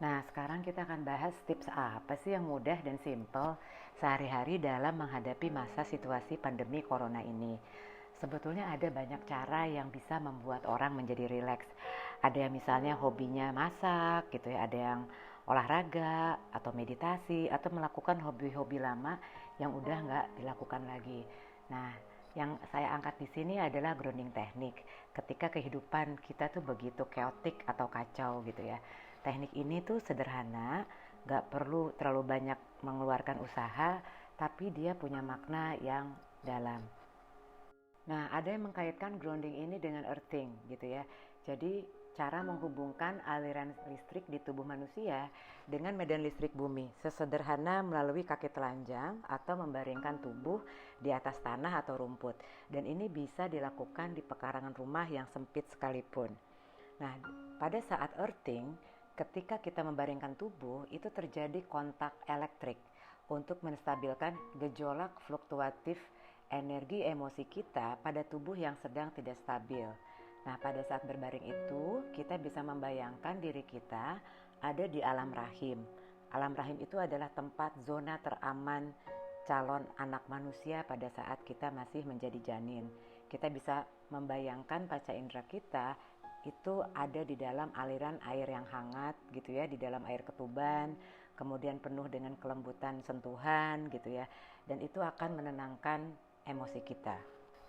Nah, sekarang kita akan bahas tips apa sih yang mudah dan simple sehari-hari dalam menghadapi masa situasi pandemi corona ini. Sebetulnya ada banyak cara yang bisa membuat orang menjadi rileks. Ada yang misalnya hobinya masak gitu ya, ada yang olahraga atau meditasi atau melakukan hobi-hobi lama yang udah nggak dilakukan lagi. Nah, yang saya angkat di sini adalah grounding teknik. Ketika kehidupan kita tuh begitu chaotic atau kacau gitu ya. Teknik ini tuh sederhana, gak perlu terlalu banyak mengeluarkan usaha, tapi dia punya makna yang dalam. Nah, ada yang mengkaitkan grounding ini dengan earthing gitu ya. Jadi, cara menghubungkan aliran listrik di tubuh manusia dengan medan listrik bumi. Sesederhana melalui kaki telanjang atau membaringkan tubuh di atas tanah atau rumput. Dan ini bisa dilakukan di pekarangan rumah yang sempit sekalipun. Nah, pada saat earthing, ketika kita membaringkan tubuh, itu terjadi kontak elektrik untuk menstabilkan gejolak fluktuatif energi emosi kita pada tubuh yang sedang tidak stabil. Nah, pada saat berbaring itu, kita bisa membayangkan diri kita ada di alam rahim. Alam rahim itu adalah tempat zona teraman calon anak manusia pada saat kita masih menjadi janin. Kita bisa membayangkan panca indera kita itu ada di dalam aliran air yang hangat gitu ya, di dalam air ketuban, kemudian penuh dengan kelembutan sentuhan gitu ya, dan itu akan menenangkan emosi kita.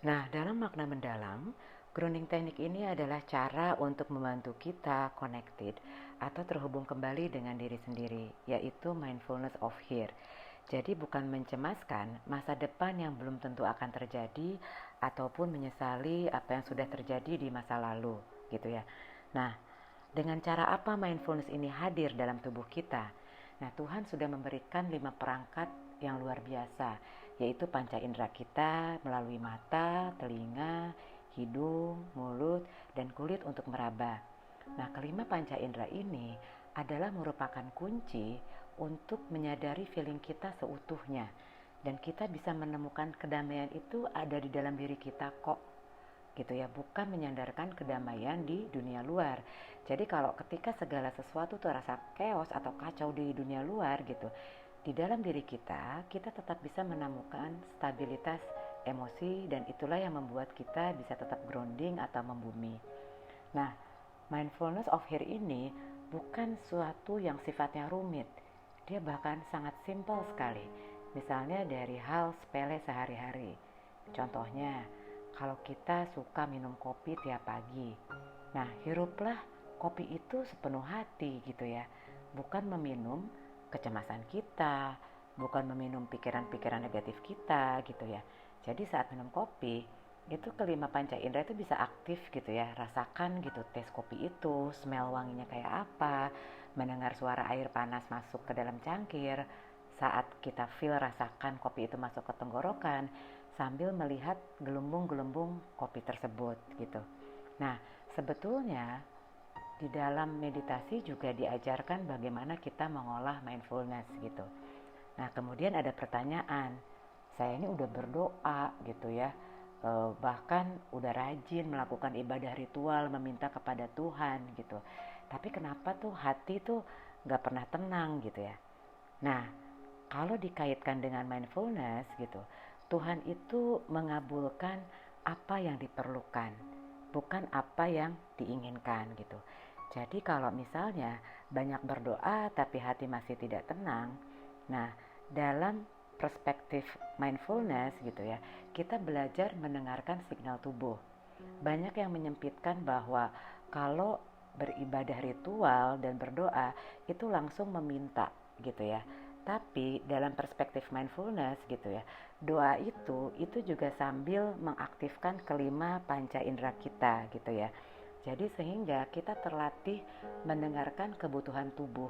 Nah, dalam makna mendalam, grounding teknik ini adalah cara untuk membantu kita connected atau terhubung kembali dengan diri sendiri, yaitu mindfulness of here. Jadi bukan mencemaskan masa depan yang belum tentu akan terjadi ataupun menyesali apa yang sudah terjadi di masa lalu, gitu ya. Nah, dengan cara apa mindfulness ini hadir dalam tubuh kita? Nah, Tuhan sudah memberikan 5 perangkat yang luar biasa, yaitu panca indera kita melalui mata, telinga, hidung, mulut, dan kulit untuk meraba. Nah, kelima panca indera ini adalah merupakan kunci untuk menyadari feeling kita seutuhnya. Dan kita bisa menemukan kedamaian itu ada di dalam diri kita kok. Gitu ya, bukan menyandarkan kedamaian di dunia luar. Jadi kalau ketika segala sesuatu tuh rasa chaos atau kacau di dunia luar gitu, di dalam diri kita tetap bisa menemukan stabilitas emosi dan itulah yang membuat kita bisa tetap grounding atau membumi. Nah, mindfulness of here ini bukan suatu yang sifatnya rumit. Dia bahkan sangat simpel sekali. Misalnya dari hal sepele sehari-hari. Contohnya, kalau kita suka minum kopi tiap pagi. Nah, hiruplah kopi itu sepenuh hati gitu ya. Bukan meminum kecemasan kita, bukan meminum pikiran-pikiran negatif kita gitu ya. Jadi saat minum kopi, itu kelima panca indera itu bisa aktif gitu ya, rasakan gitu tes kopi itu, smell wanginya kayak apa, mendengar suara air panas masuk ke dalam cangkir, saat kita feel rasakan kopi itu masuk ke tenggorokan, sambil melihat gelembung-gelembung kopi tersebut gitu. Nah, sebetulnya di dalam meditasi juga diajarkan bagaimana kita mengolah mindfulness gitu. Nah, kemudian ada pertanyaan, saya ini udah berdoa gitu ya, bahkan udah rajin melakukan ibadah ritual meminta kepada Tuhan gitu, tapi kenapa tuh hati tuh gak pernah tenang gitu ya. Nah, kalau dikaitkan dengan mindfulness gitu, Tuhan itu mengabulkan apa yang diperlukan, bukan apa yang diinginkan gitu. Jadi kalau misalnya banyak berdoa tapi hati masih tidak tenang, nah dalam perspektif mindfulness gitu ya, kita belajar mendengarkan signal tubuh. Banyak yang menyempitkan bahwa kalau beribadah ritual dan berdoa itu langsung meminta gitu ya. Tapi dalam perspektif mindfulness gitu ya, doa itu juga sambil mengaktifkan kelima panca indera kita gitu ya. Jadi sehingga kita terlatih mendengarkan kebutuhan tubuh.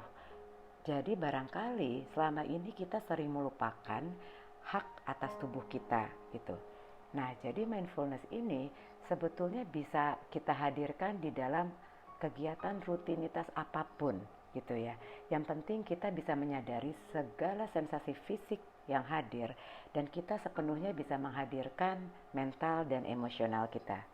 Jadi barangkali selama ini kita sering melupakan hak atas tubuh kita gitu. Nah, jadi mindfulness ini sebetulnya bisa kita hadirkan di dalam kegiatan rutinitas apapun gitu ya. Yang penting kita bisa menyadari segala sensasi fisik yang hadir dan kita sepenuhnya bisa menghadirkan mental dan emosional kita.